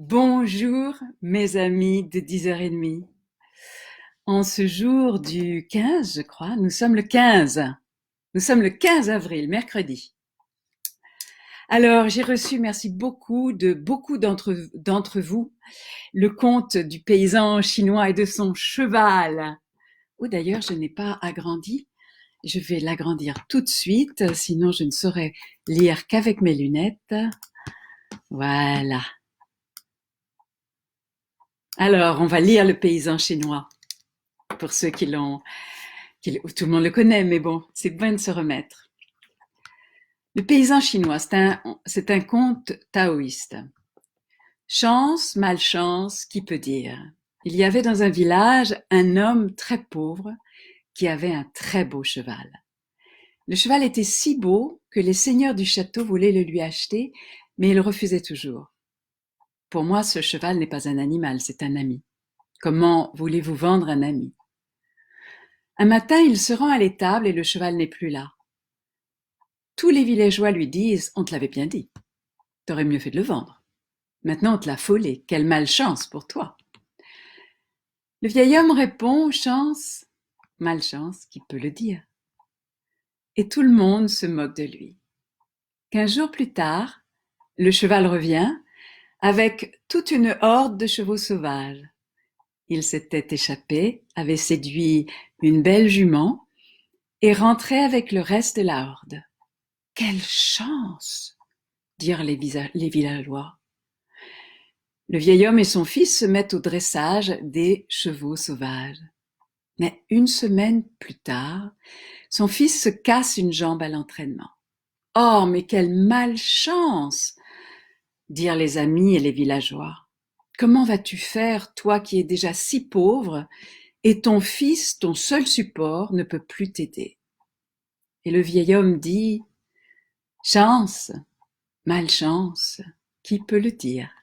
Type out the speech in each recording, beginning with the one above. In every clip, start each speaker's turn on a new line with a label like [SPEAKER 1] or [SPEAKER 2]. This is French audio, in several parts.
[SPEAKER 1] Bonjour mes amis de 10h30. En ce jour du 15, je crois, nous sommes le 15. Nous sommes le 15 avril, mercredi. Alors, j'ai reçu, merci beaucoup, de beaucoup d'entre vous, le conte du paysan chinois et de son cheval. Oh, d'ailleurs, je n'ai pas agrandi. Je vais l'agrandir tout de suite, sinon je ne saurais lire qu'avec mes lunettes. Voilà. Alors, on va lire le paysan chinois pour ceux qui l'ont. Tout le monde le connaît, mais bon, c'est bien de se remettre. Le paysan chinois, c'est un conte taoïste. Chance, malchance, qui peut dire? Il y avait dans un village un homme très pauvre qui avait un très beau cheval. Le cheval était si beau que les seigneurs du château voulaient le lui acheter, mais il refusait toujours. Pour moi, ce cheval n'est pas un animal, c'est un ami. Comment voulez-vous vendre un ami? Un matin, il se rend à l'étable et le cheval n'est plus là. Tous les villageois lui disent « On te l'avait bien dit, t'aurais mieux fait de le vendre. Maintenant on te l'a volé, quelle malchance pour toi !» Le vieil homme répond « Chance, malchance, qui peut le dire ?» Et tout le monde se moque de lui. 15 jours plus tard, le cheval revient avec toute une horde de chevaux sauvages. Il s'était échappé, avait séduit une belle jument et rentrait avec le reste de la horde. « Quelle chance !» dirent les villageois. Le vieil homme et son fils se mettent au dressage des chevaux sauvages. Mais une semaine plus tard, son fils se casse une jambe à l'entraînement. « Oh, mais quelle malchance !» dirent les amis et les villageois. « Comment vas-tu faire, toi qui es déjà si pauvre, et ton fils, ton seul support, ne peut plus t'aider ?» Et le vieil homme dit « Chance, malchance, qui peut le dire ?»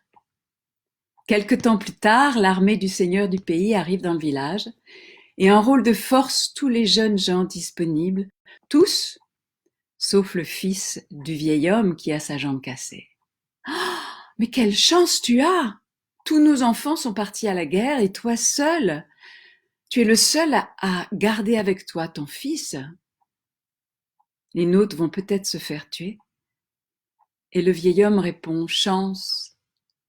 [SPEAKER 1] Quelque temps plus tard, l'armée du seigneur du pays arrive dans le village et enrôle de force tous les jeunes gens disponibles, tous, sauf le fils du vieil homme qui a sa jambe cassée. « Oh, mais quelle chance tu as! Tous nos enfants sont partis à la guerre et toi seul, tu es le seul à garder avec toi ton fils. Les nôtres vont peut-être se faire tuer. » Et le vieil homme répond « Chance,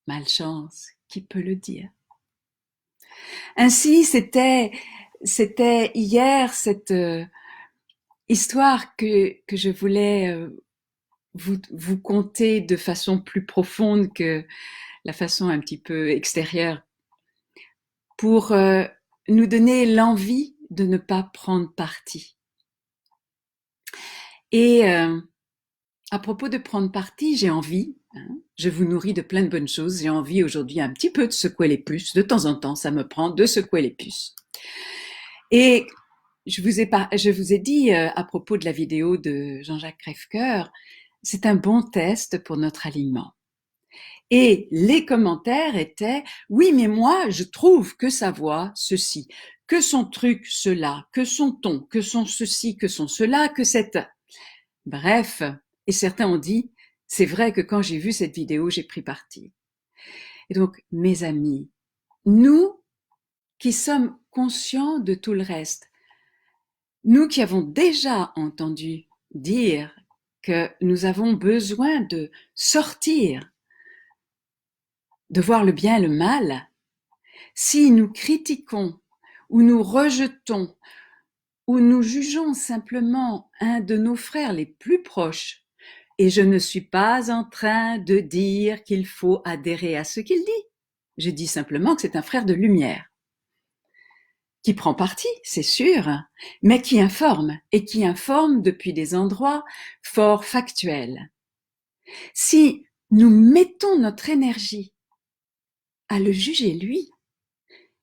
[SPEAKER 1] malchance, qui peut le dire ?» Ainsi, c'était hier cette histoire que je voulais vous conter de façon plus profonde que la façon un petit peu extérieure, pour nous donner l'envie de ne pas prendre parti. Et à propos de prendre parti, j'ai envie, je vous nourris de plein de bonnes choses, j'ai envie aujourd'hui un petit peu de secouer les puces, de temps en temps ça me prend de secouer les puces. Et je vous ai dit à propos de la vidéo de Jean-Jacques Crèvecoeur, c'est un bon test pour notre alignement. Et les commentaires étaient « Oui, mais moi, je trouve que sa voix, ceci, que son truc, cela, que son ton, que son ceci, que son cela, que cette… » Bref, et certains ont dit « C'est vrai que quand j'ai vu cette vidéo, j'ai pris parti. » Et donc, mes amis, nous qui sommes conscients de tout le reste, nous qui avons déjà entendu dire que nous avons besoin de sortir, de voir le bien et le mal, si nous critiquons ou nous rejetons ou nous jugeons simplement un de nos frères les plus proches, et je ne suis pas en train de dire qu'il faut adhérer à ce qu'il dit, je dis simplement que c'est un frère de lumière, qui prend parti, c'est sûr, mais qui informe, et qui informe depuis des endroits fort factuels. Si nous mettons notre énergie à le juger lui,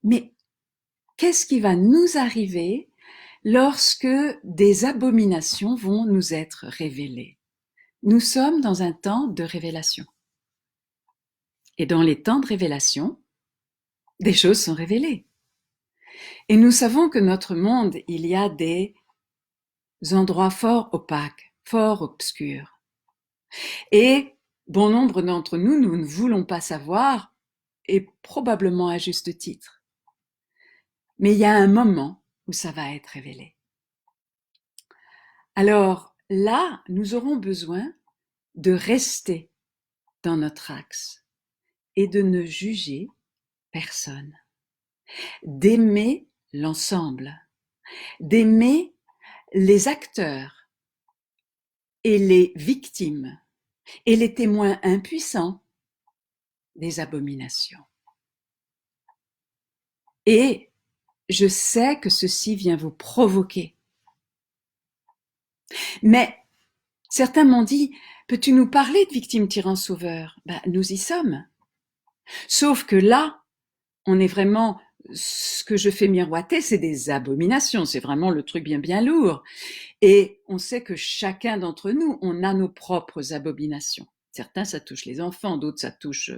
[SPEAKER 1] mais qu'est-ce qui va nous arriver lorsque des abominations vont nous être révélées? Nous sommes dans un temps de révélation. Et dans les temps de révélation, des choses sont révélées. Et nous savons que notre monde, il y a des endroits fort opaques, fort obscurs. Et bon nombre d'entre nous, nous ne voulons pas savoir et probablement à juste titre. Mais il y a un moment où ça va être révélé. Alors là, nous aurons besoin de rester dans notre axe et de ne juger personne, d'aimer l'ensemble, d'aimer les acteurs et les victimes et les témoins impuissants des abominations. Et je sais que ceci vient vous provoquer. Mais certains m'ont dit, peux-tu nous parler de victimes tyrans sauveurs? Ben, nous y sommes. Sauf que là, on est vraiment, ce que je fais miroiter, c'est des abominations, c'est vraiment le truc bien bien lourd. Et on sait que chacun d'entre nous, on a nos propres abominations. Certains, ça touche les enfants, d'autres, ça touche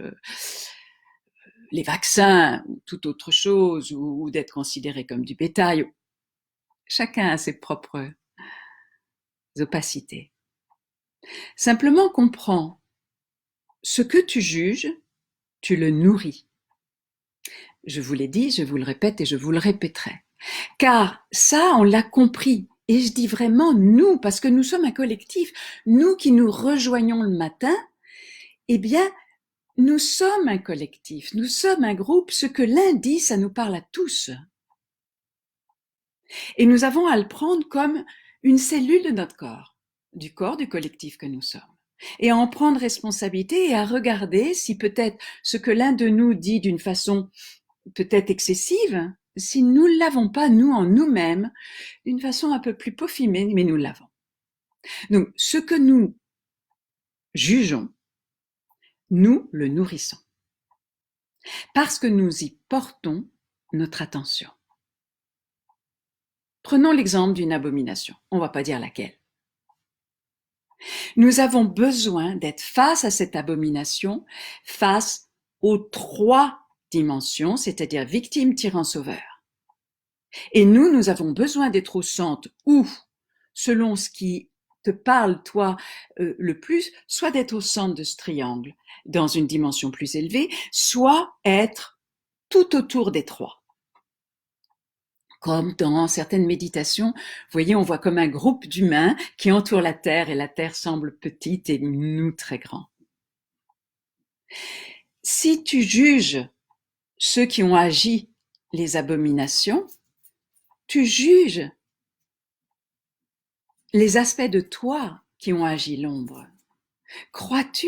[SPEAKER 1] les vaccins, ou toute autre chose, ou d'être considéré comme du bétail. Chacun a ses propres opacités. Simplement comprends, ce que tu juges, tu le nourris. Je vous l'ai dit, je vous le répète et je vous le répéterai. Car ça, on l'a compris. Et je dis vraiment nous, parce que nous sommes un collectif. Nous qui nous rejoignons le matin, eh bien, nous sommes un collectif, nous sommes un groupe. Ce que l'un dit, ça nous parle à tous. Et nous avons à le prendre comme une cellule de notre corps, du corps du collectif que nous sommes. Et à en prendre responsabilité et à regarder si peut-être ce que l'un de nous dit d'une façon peut-être excessive, si nous ne l'avons pas, nous, en nous-mêmes, d'une façon un peu plus peaufinée, mais nous l'avons. Donc, ce que nous jugeons, nous le nourrissons. Parce que nous y portons notre attention. Prenons l'exemple d'une abomination. On ne va pas dire laquelle. Nous avons besoin d'être face à cette abomination, face aux 3 dimensions, c'est-à-dire victime, tyran, sauveur. Et nous avons besoin d'être au centre ou, selon ce qui te parle, toi, le plus, soit d'être au centre de ce triangle, dans une dimension plus élevée, soit être tout autour des 3. Comme dans certaines méditations, vous voyez, on voit comme un groupe d'humains qui entourent la Terre et la Terre semble petite et nous très grands. Si tu juges ceux qui ont agi les abominations, tu juges les aspects de toi qui ont agi l'ombre. Crois-tu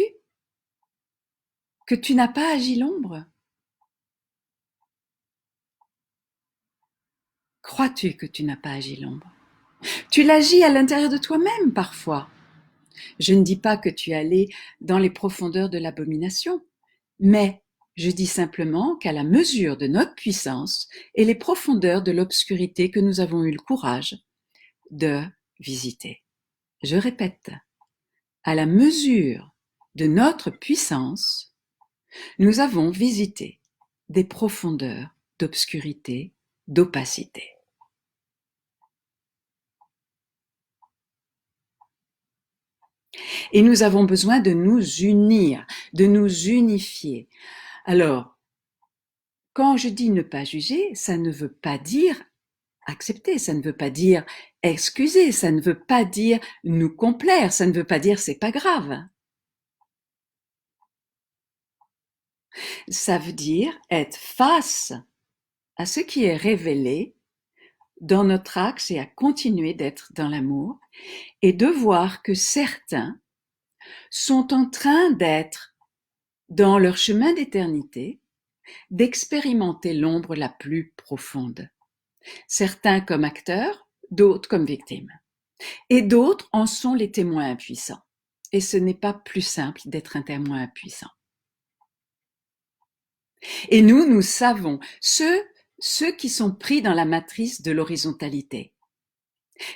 [SPEAKER 1] que tu n'as pas agi l'ombre? Crois-tu que tu n'as pas agi l'ombre? Tu l'agis à l'intérieur de toi-même parfois. Je ne dis pas que tu es allé dans les profondeurs de l'abomination, mais je dis simplement qu'à la mesure de notre puissance et les profondeurs de l'obscurité que nous avons eu le courage de visiter. Je répète, à la mesure de notre puissance, nous avons visité des profondeurs d'obscurité, d'opacité. Et nous avons besoin de nous unir, de nous unifier. Alors, quand je dis ne pas juger, ça ne veut pas dire accepter, ça ne veut pas dire excuser, ça ne veut pas dire nous complaire, ça ne veut pas dire c'est pas grave. Ça veut dire être face à ce qui est révélé dans notre axe et à continuer d'être dans l'amour et de voir que certains sont en train d'être dans leur chemin d'éternité, d'expérimenter l'ombre la plus profonde. Certains comme acteurs, d'autres comme victimes. Et d'autres en sont les témoins impuissants. Et ce n'est pas plus simple d'être un témoin impuissant. Et nous savons, ceux qui sont pris dans la matrice de l'horizontalité,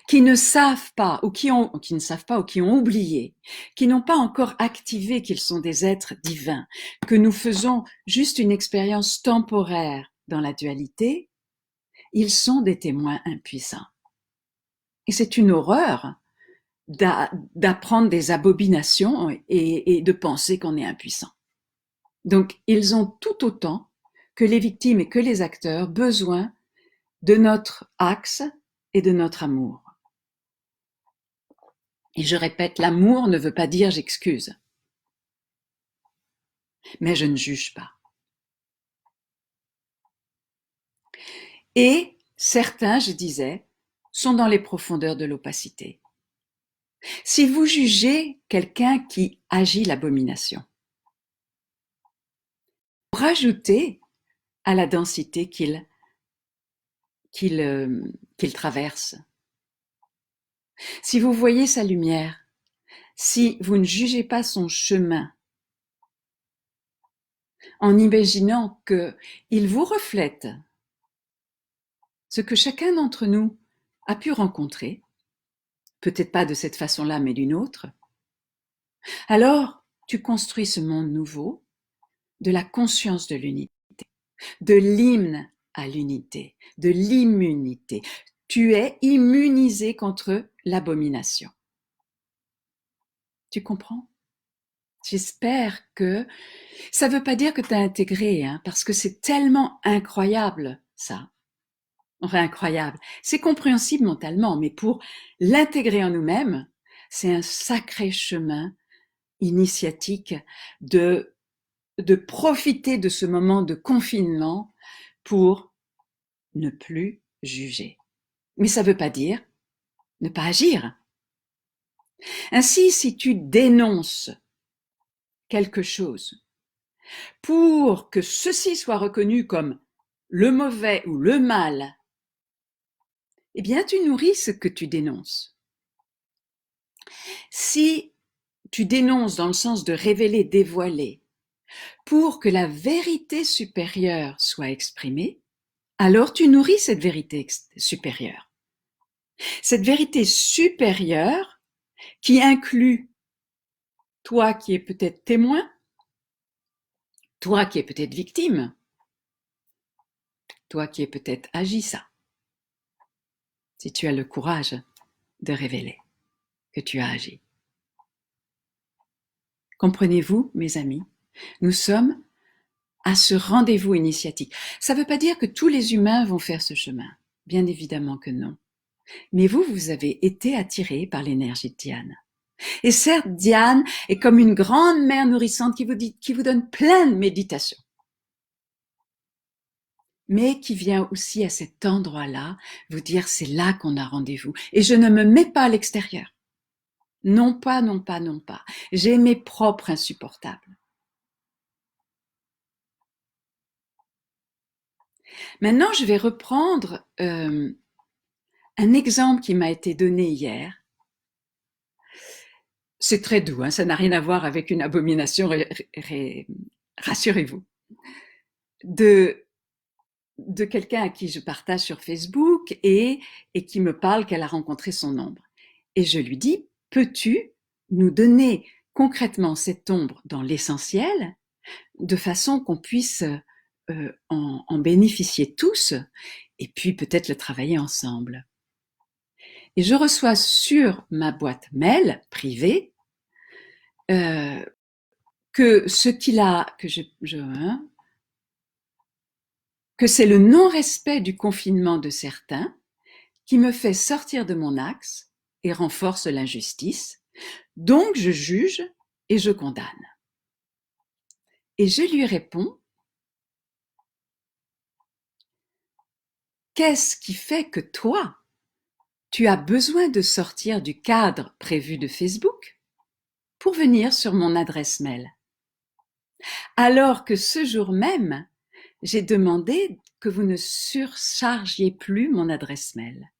[SPEAKER 1] qui ne savent pas ou qui ont oublié, qui n'ont pas encore activé qu'ils sont des êtres divins, que nous faisons juste une expérience temporaire dans la dualité, ils sont des témoins impuissants. Et c'est une horreur d'apprendre des abominations et de penser qu'on est impuissant. Donc, ils ont tout autant que les victimes et que les acteurs besoin de notre axe et de notre amour. Et je répète, l'amour ne veut pas dire j'excuse, mais je ne juge pas. Et certains, je disais, sont dans les profondeurs de l'opacité. Si vous jugez quelqu'un qui agit l'abomination, rajoutez à la densité qu'il traverse. Si vous voyez sa lumière, si vous ne jugez pas son chemin, en imaginant qu'il vous reflète ce que chacun d'entre nous a pu rencontrer, peut-être pas de cette façon-là, mais d'une autre, alors tu construis ce monde nouveau de la conscience de l'unité, de l'hymne à l'unité, de l'immunité. Tu es immunisé contre l'abomination. Tu comprends? J'espère que ça ne veut pas dire que tu as intégré, hein, parce que c'est tellement incroyable, ça. Enfin, incroyable. C'est compréhensible mentalement, mais pour l'intégrer en nous-mêmes, c'est un sacré chemin initiatique de profiter de ce moment de confinement pour ne plus juger. Mais ça ne veut pas dire ne pas agir. Ainsi, si tu dénonces quelque chose pour que ceci soit reconnu comme le mauvais ou le mal, eh bien, tu nourris ce que tu dénonces. Si tu dénonces dans le sens de révéler, dévoiler, pour que la vérité supérieure soit exprimée, alors tu nourris cette vérité supérieure. Cette vérité supérieure qui inclut toi qui es peut-être témoin, toi qui es peut-être victime, toi qui es peut-être agissant, si tu as le courage de révéler que tu as agi. Comprenez-vous, mes amis, nous sommes à ce rendez-vous initiatique. Ça ne veut pas dire que tous les humains vont faire ce chemin. Bien évidemment que non. Mais vous, vous avez été attirés par l'énergie de Diane. Et certes, Diane est comme une grande mère nourrissante qui vous donne plein de méditations. Mais qui vient aussi à cet endroit-là vous dire c'est là qu'on a rendez-vous. Et je ne me mets pas à l'extérieur. Non pas, non pas, non pas. J'ai mes propres insupportables. Maintenant, je vais reprendre un exemple qui m'a été donné hier. C'est très doux, hein, ça n'a rien à voir avec une abomination, rassurez-vous. De quelqu'un à qui je partage sur Facebook et qui me parle qu'elle a rencontré son ombre. Et je lui dis, peux-tu nous donner concrètement cette ombre dans l'essentiel, de façon qu'on puisse en bénéficier tous, et puis peut-être le travailler ensemble. Et je reçois sur ma boîte mail privée que ce qu'il a, que c'est le non-respect du confinement de certains qui me fait sortir de mon axe et renforce l'injustice. Donc je juge et je condamne. Et je lui réponds, qu'est-ce qui fait que toi, tu as besoin de sortir du cadre prévu de Facebook pour venir sur mon adresse mail? Alors que ce jour même, j'ai demandé que vous ne surchargiez plus mon adresse mail.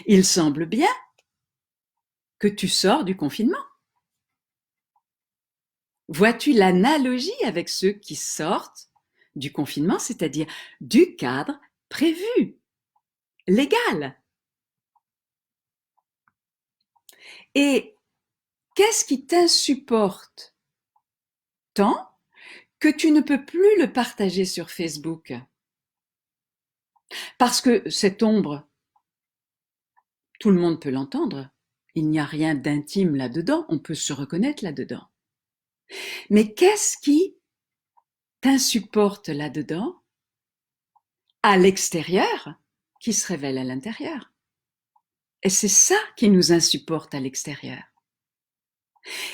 [SPEAKER 1] Il semble bien que tu sors du confinement. Vois-tu l'analogie avec ceux qui sortent du confinement, c'est-à-dire du cadre prévu, légal? Et qu'est-ce qui t'insupporte tant que tu ne peux plus le partager sur Facebook? Parce que cette ombre, tout le monde peut l'entendre. Il n'y a rien d'intime là-dedans, on peut se reconnaître là-dedans. Mais qu'est-ce qui t'insupporte là-dedans, à l'extérieur, qui se révèle à l'intérieur? Et c'est ça qui nous insupporte à l'extérieur.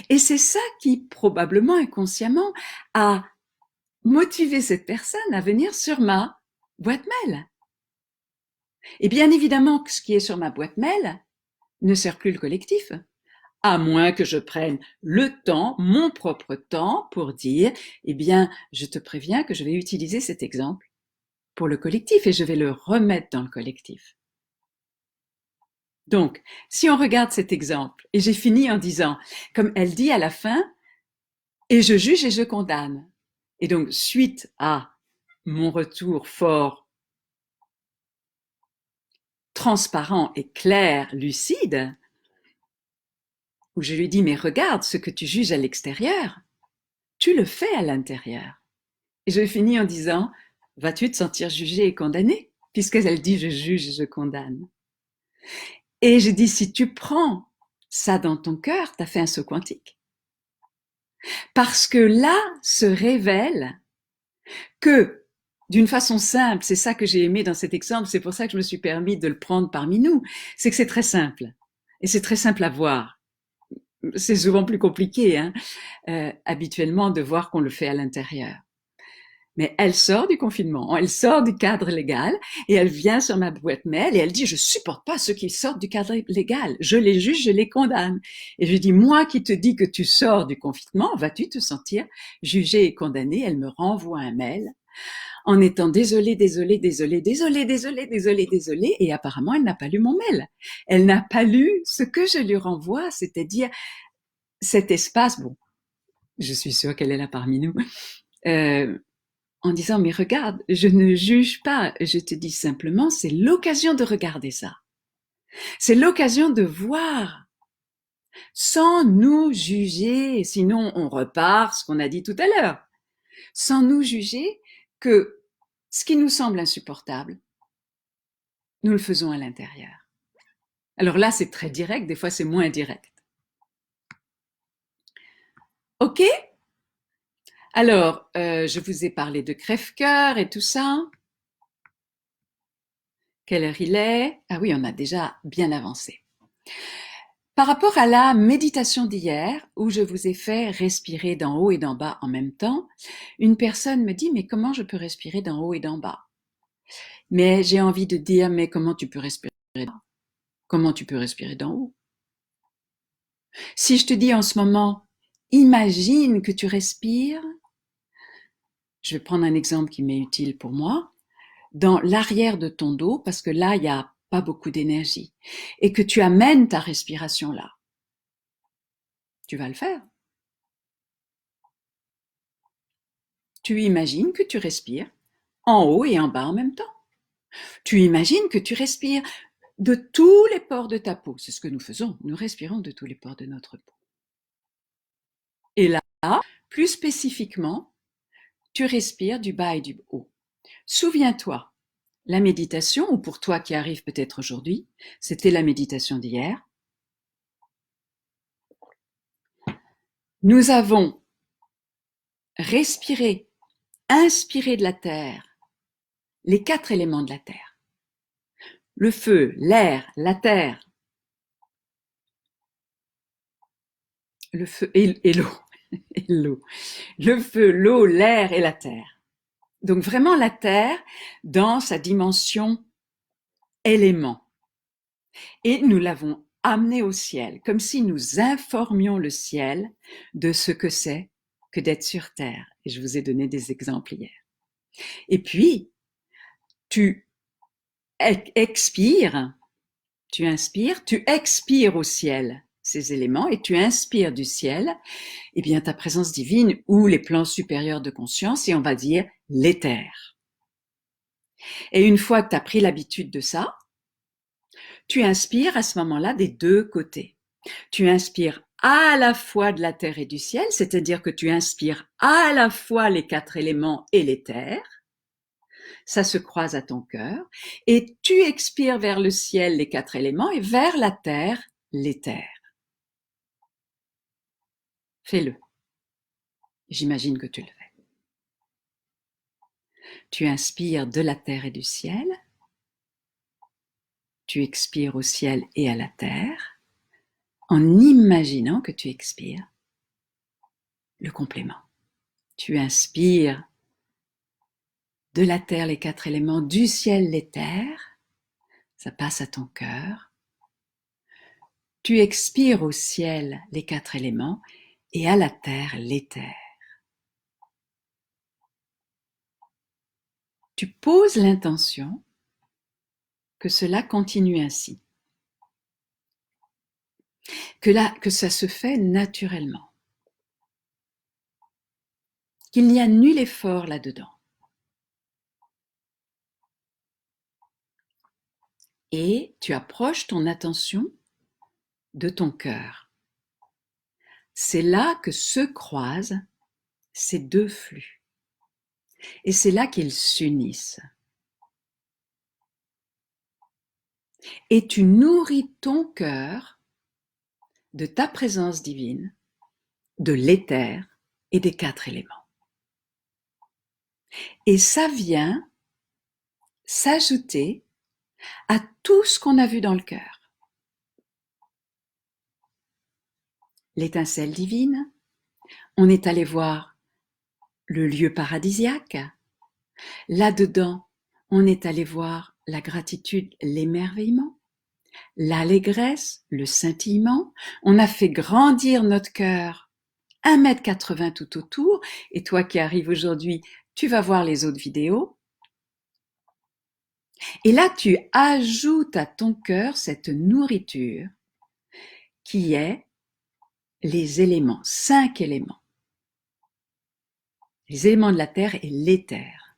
[SPEAKER 1] Et c'est ça qui, probablement inconsciemment, a motivé cette personne à venir sur ma boîte mail. Et bien évidemment que ce qui est sur ma boîte mail ne sert plus le collectif, à moins que je prenne le temps, mon propre temps, pour dire, eh bien, je te préviens que je vais utiliser cet exemple pour le collectif et je vais le remettre dans le collectif. Donc, si on regarde cet exemple, et j'ai fini en disant, comme elle dit à la fin, et je juge et je condamne. Et donc, suite à mon retour fort, transparent et clair, lucide, où je lui dis, mais regarde, ce que tu juges à l'extérieur, tu le fais à l'intérieur. Et je finis en disant, vas-tu te sentir jugé et condamné? Puisqu'elle dit, je juge et je condamne. Et je dis, si tu prends ça dans ton cœur, tu as fait un saut quantique. Parce que là se révèle que, d'une façon simple, c'est ça que j'ai aimé dans cet exemple, c'est pour ça que je me suis permis de le prendre parmi nous, c'est que c'est très simple. Et c'est très simple à voir. C'est souvent plus compliqué, hein, habituellement, de voir qu'on le fait à l'intérieur. Mais elle sort du confinement, elle sort du cadre légal et elle vient sur ma boîte mail et elle dit, je supporte pas ceux qui sortent du cadre légal. Je les juge, je les condamne. Et je dis, moi qui te dis que tu sors du confinement, vas-tu te sentir jugé et condamné? Elle me renvoie un mail en étant désolée, désolée, désolée, désolée, désolée, désolée, désolée. Et apparemment, elle n'a pas lu mon mail. Elle n'a pas lu ce que je lui renvoie, c'est-à-dire cet espace. Bon, je suis sûre qu'elle est là parmi nous. En disant, mais regarde, je ne juge pas, je te dis simplement, c'est l'occasion de regarder ça. C'est l'occasion de voir, sans nous juger, sinon on repart ce qu'on a dit tout à l'heure, sans nous juger que ce qui nous semble insupportable, nous le faisons à l'intérieur. Alors là, c'est très direct, des fois c'est moins direct. Ok? Alors, je vous ai parlé de crève-cœur et tout ça. Quelle heure il est? Ah oui, on a déjà bien avancé. Par rapport à la méditation d'hier, où je vous ai fait respirer d'en haut et d'en bas en même temps, une personne me dit, mais comment je peux respirer d'en haut et d'en bas? Mais j'ai envie de dire, mais comment tu peux respirer d'en bas? Comment tu peux respirer d'en haut? Si je te dis en ce moment, imagine que tu respires, je vais prendre un exemple qui m'est utile pour moi, dans l'arrière de ton dos, parce que là, il n'y a pas beaucoup d'énergie, et que tu amènes ta respiration là. Tu vas le faire. Tu imagines que tu respires en haut et en bas en même temps. Tu imagines que tu respires de tous les pores de ta peau. C'est ce que nous faisons. Nous respirons de tous les pores de notre peau. Et là, plus spécifiquement, tu respires du bas et du haut. Souviens-toi, la méditation, ou pour toi qui arrive peut-être aujourd'hui, c'était la méditation d'hier. Nous avons respiré, inspiré de la terre, les 4 éléments de la terre. Le feu, l'air, la terre, le feu et l'eau. Et l'eau. Le feu, l'eau, l'air et la terre. Donc vraiment la terre dans sa dimension élément. Et nous l'avons amené au ciel, comme si nous informions le ciel de ce que c'est que d'être sur terre. Et je vous ai donné des exemples hier. Et puis, tu expires, tu inspires, tu expires au ciel ces éléments et tu inspires du ciel, eh bien ta présence divine ou les plans supérieurs de conscience, et on va dire l'éther. Et une fois que tu as pris l'habitude de ça, tu inspires à ce moment-là des deux côtés. Tu inspires à la fois de la terre et du ciel, c'est-à-dire que tu inspires à la fois les 4 éléments et l'éther, ça se croise à ton cœur, et tu expires vers le ciel les 4 éléments et vers la terre l'éther. Fais-le. J'imagine que tu le fais. Tu inspires de la terre et du ciel. Tu expires au ciel et à la terre, en imaginant que tu expires le complément. Tu inspires de la terre les 4 éléments, du ciel les terres, ça passe à ton cœur. Tu expires au ciel les 4 éléments et à la terre l'éther. Tu poses l'intention que cela continue ainsi, que ça se fait naturellement, qu'il n'y a nul effort là-dedans. Et tu approches ton attention de ton cœur. C'est là que se croisent ces deux flux. Et c'est là qu'ils s'unissent. Et tu nourris ton cœur de ta présence divine, de l'éther et des 4 éléments. Et ça vient s'ajouter à tout ce qu'on a vu dans le cœur. L'étincelle divine, on est allé voir le lieu paradisiaque. Là-dedans, on est allé voir la gratitude, l'émerveillement, l'allégresse, le scintillement. On a fait grandir notre cœur 1,80 m tout autour. Et toi qui arrives aujourd'hui, tu vas voir les autres vidéos. Et là, tu ajoutes à ton cœur cette nourriture qui est les éléments, 5 éléments. Les éléments de la terre et l'éther.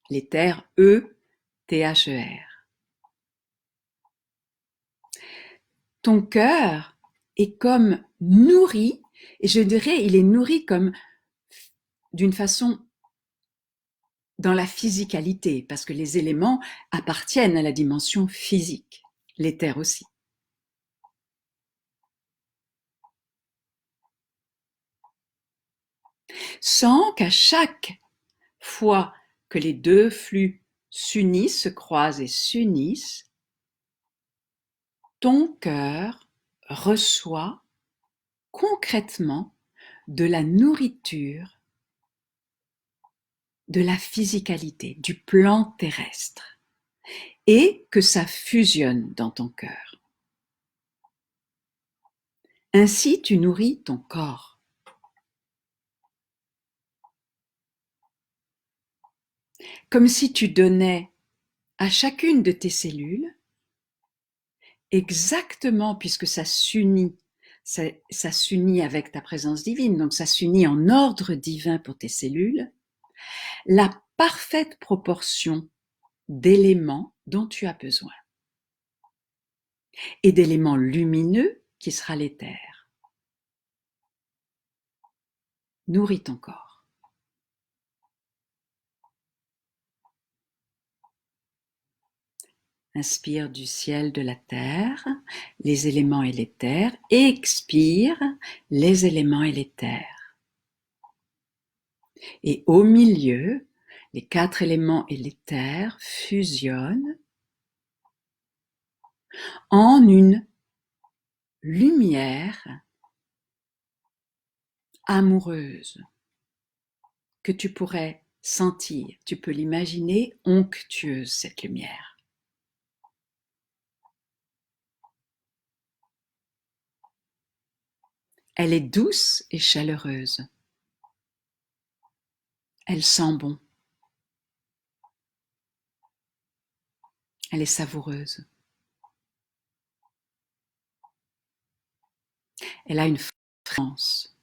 [SPEAKER 1] L'éther, E-T-H-E-R. Ton cœur est comme nourri, et je dirais, il est nourri comme d'une façon dans la physicalité, parce que les éléments appartiennent à la dimension physique, l'éther aussi. Sans qu'à chaque fois que les deux flux s'unissent, se croisent et s'unissent, ton cœur reçoit concrètement de la nourriture, de la physicalité, du plan terrestre, et que ça fusionne dans ton cœur. Ainsi, tu nourris ton corps. Comme si tu donnais à chacune de tes cellules exactement, puisque ça s'unit avec ta présence divine, donc ça s'unit en ordre divin pour tes cellules, la parfaite proportion d'éléments dont tu as besoin et d'éléments lumineux qui sera l'éther. Nourris ton corps. Inspire du ciel, de la terre, les éléments et l'éther. Expire les éléments et l'éther. Et au milieu, les 4 éléments et l'éther fusionnent en une lumière amoureuse que tu pourrais sentir. Tu peux l'imaginer onctueuse, cette lumière. Elle est douce et chaleureuse. Elle sent bon. Elle est savoureuse. Elle a une fragrance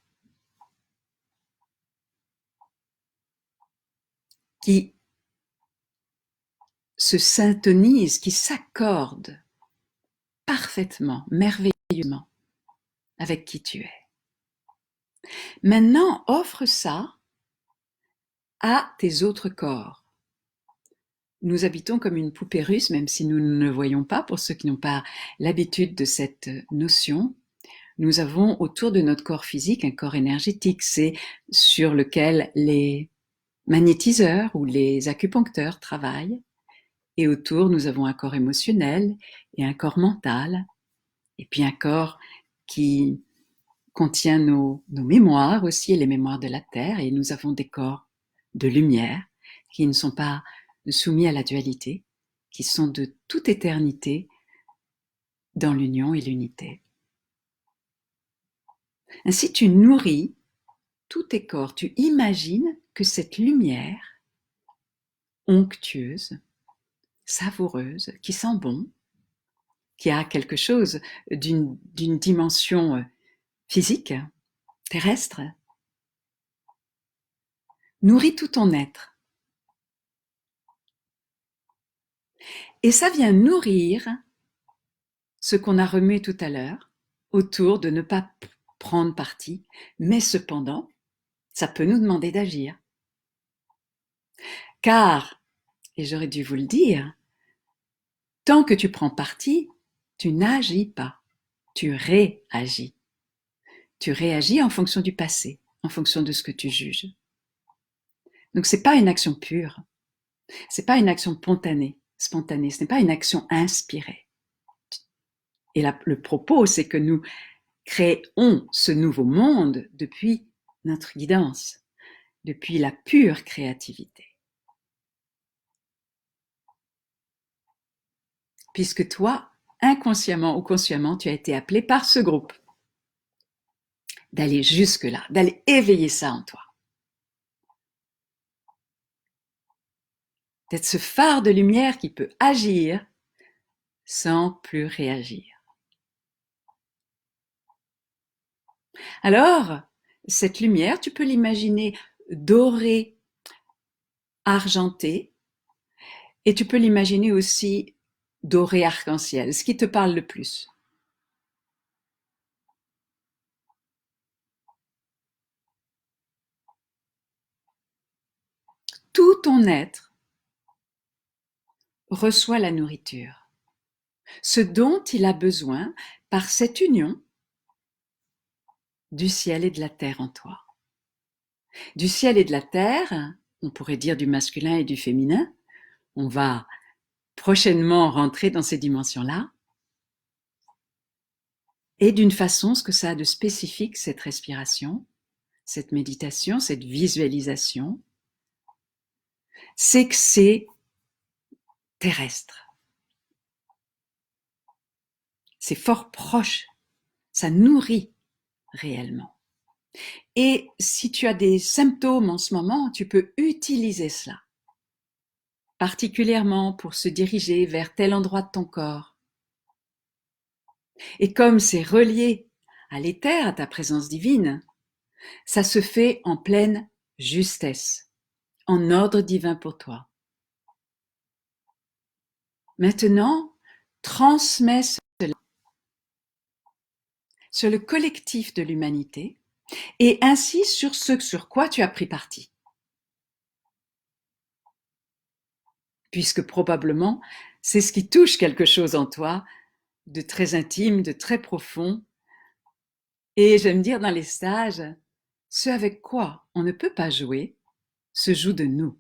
[SPEAKER 1] qui se syntonise, qui s'accorde parfaitement, merveilleusement avec qui tu es. Maintenant, offre ça à tes autres corps. Nous habitons comme une poupée russe, même si nous ne le voyons pas, pour ceux qui n'ont pas l'habitude de cette notion. nous avons autour de notre corps physique un corps énergétique, c'est sur lequel les magnétiseurs ou les acupuncteurs travaillent. Et autour, nous avons un corps émotionnel et un corps mental, et puis un corps qui contient nos mémoires aussi, et les mémoires de la Terre, et nous avons des corps de lumière qui ne sont pas soumis à la dualité, qui sont de toute éternité dans l'union et l'unité. Ainsi, tu nourris tous tes corps, tu imagines que cette lumière onctueuse, savoureuse, qui sent bon, qui a quelque chose d'une dimension physique, terrestre, nourrit tout ton être. Et ça vient nourrir ce qu'on a remué tout à l'heure, autour de ne pas prendre parti, mais cependant, ça peut nous demander d'agir. Car, et j'aurais dû vous le dire, tant que tu prends parti, tu n'agis pas, tu réagis. Tu réagis en fonction du passé, en fonction de ce que tu juges. Donc c'est pas une action pure, c'est pas une action spontanée, ce n'est pas une action inspirée. Et là, le propos, c'est que nous créons ce nouveau monde depuis notre guidance, depuis la pure créativité. Puisque toi, inconsciemment ou consciemment, tu as été appelé par ce groupe d'aller jusque-là, d'aller éveiller ça en toi. D'être ce phare de lumière qui peut agir sans plus réagir. Alors, cette lumière, tu peux l'imaginer dorée, argentée, et tu peux l'imaginer aussi dorée arc-en-ciel, ce qui te parle le plus. Tout ton être reçoit la nourriture, ce dont il a besoin par cette union du ciel et de la terre en toi. Du ciel et de la terre, on pourrait dire du masculin et du féminin, on va prochainement rentrer dans ces dimensions-là, et d'une façon, ce que ça a de spécifique, cette respiration, cette méditation, cette visualisation, c'est que c'est terrestre. C'est fort proche, ça nourrit réellement. Et si tu as des symptômes en ce moment, tu peux utiliser cela, particulièrement pour se diriger vers tel endroit de ton corps. Et comme c'est relié à l'éther, à ta présence divine, ça se fait en pleine justesse, en ordre divin pour toi. Maintenant, transmets cela sur le collectif de l'humanité et ainsi sur ce sur quoi tu as pris parti. Puisque probablement, c'est ce qui touche quelque chose en toi de très intime, de très profond. Et j'aime dire dans les stages, ce avec quoi on ne peut pas jouer se joue de nous.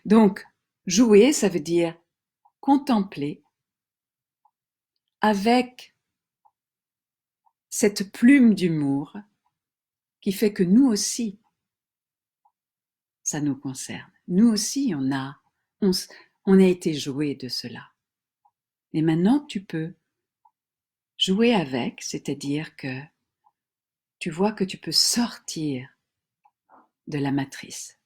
[SPEAKER 1] Donc, jouer, ça veut dire contempler avec cette plume d'humour qui fait que nous aussi, ça nous concerne. Nous aussi, on a été joué de cela. Et maintenant, tu peux jouer avec, c'est-à-dire que tu vois que tu peux sortir de la matrice.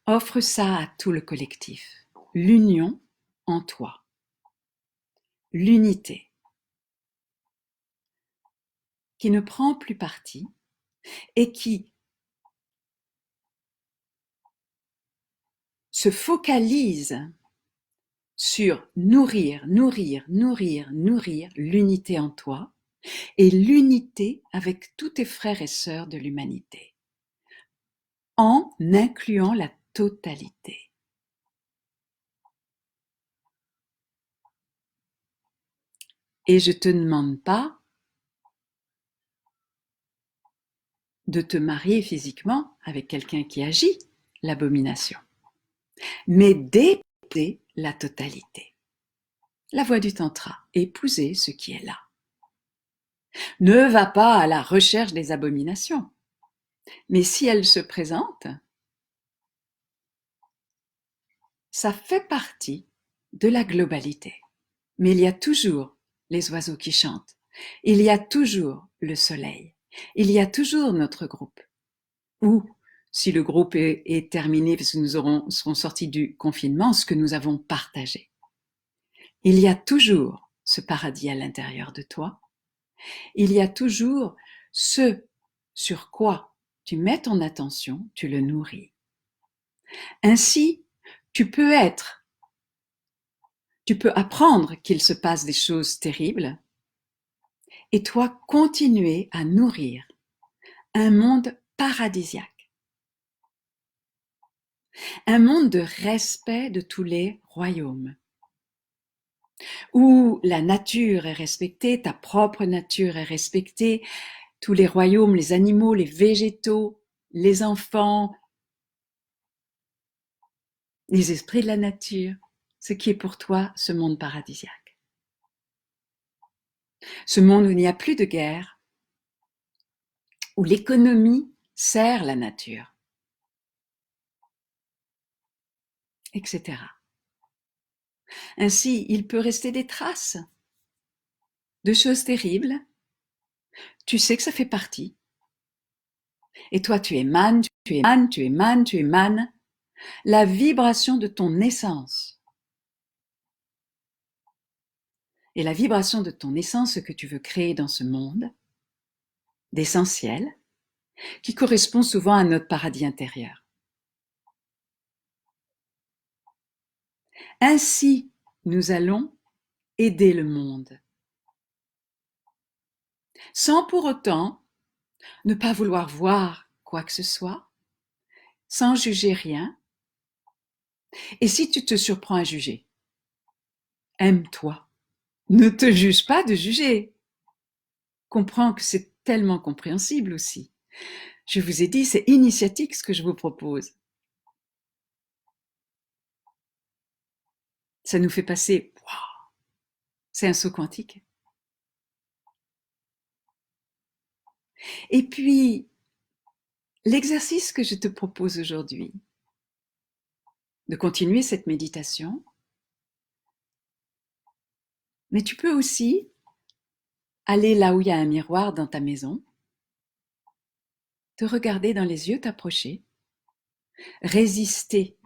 [SPEAKER 1] Offre ça à tout le collectif. L'union en toi. L'unité. Qui ne prend plus parti et qui se focalise sur nourrir, nourrir, nourrir, nourrir l'unité en toi et l'unité avec tous tes frères et sœurs de l'humanité, en incluant la totalité. Et je te demande pas de te marier physiquement avec quelqu'un qui agit l'abomination, mais d'épouser la totalité. La voie du tantra, épouser ce qui est là. Ne va pas à la recherche des abominations, mais si elles se présentent, ça fait partie de la globalité. Mais il y a toujours les oiseaux qui chantent, il y a toujours le soleil, il y a toujours notre groupe. Ou, si le groupe est terminé, parce que nous serons sortis du confinement, ce que nous avons partagé. Il y a toujours ce paradis à l'intérieur de toi. Il y a toujours ce sur quoi tu mets ton attention, tu le nourris. Ainsi, tu peux apprendre qu'il se passe des choses terribles et toi continuer à nourrir un monde paradisiaque. Un monde de respect de tous les royaumes, où la nature est respectée, ta propre nature est respectée, tous les royaumes, les animaux, les végétaux, les enfants, les esprits de la nature, ce qui est pour toi ce monde paradisiaque. Ce monde où il n'y a plus de guerre, où l'économie sert la nature, etc. Ainsi, il peut rester des traces de choses terribles. Tu sais que ça fait partie. Et toi, tu émanes, tu émanes, tu émanes, tu émanes la vibration de ton essence. Et la vibration de ton essence, ce que tu veux créer dans ce monde, d'essentiel, qui correspond souvent à notre paradis intérieur. Ainsi, nous allons aider le monde, sans pour autant ne pas vouloir voir quoi que ce soit, sans juger rien. Et si tu te surprends à juger, aime-toi. Ne te juge pas de juger. Comprends que c'est tellement compréhensible aussi. Je vous ai dit, c'est initiatique ce que je vous propose. Ça nous fait passer, waouh, c'est un saut quantique. Et puis, l'exercice que je te propose aujourd'hui, de continuer cette méditation, mais tu peux aussi aller là où il y a un miroir dans ta maison, te regarder dans les yeux, t'approcher, résister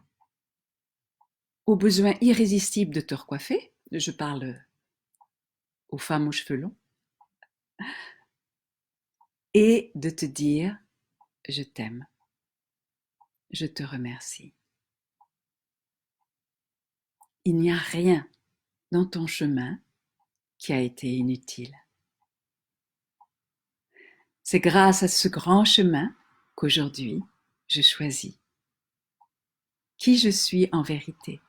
[SPEAKER 1] au besoin irrésistible de te recoiffer, je parle aux femmes aux cheveux longs, et de te dire « je t'aime, je te remercie ». Il n'y a rien dans ton chemin qui a été inutile. C'est grâce à ce grand chemin qu'aujourd'hui, je choisis qui je suis en vérité.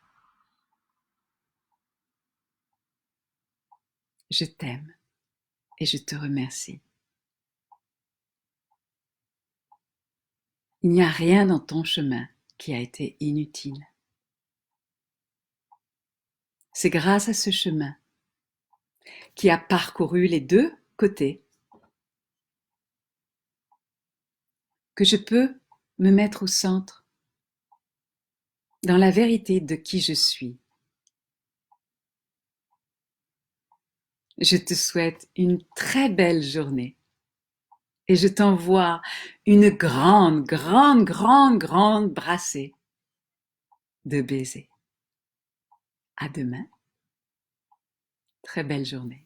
[SPEAKER 1] Je t'aime et je te remercie. Il n'y a rien dans ton chemin qui a été inutile. C'est grâce à ce chemin qui a parcouru les deux côtés que je peux me mettre au centre, dans la vérité de qui je suis. Je te souhaite une très belle journée et je t'envoie une grande, grande, grande, grande brassée de baisers. À demain. Très belle journée.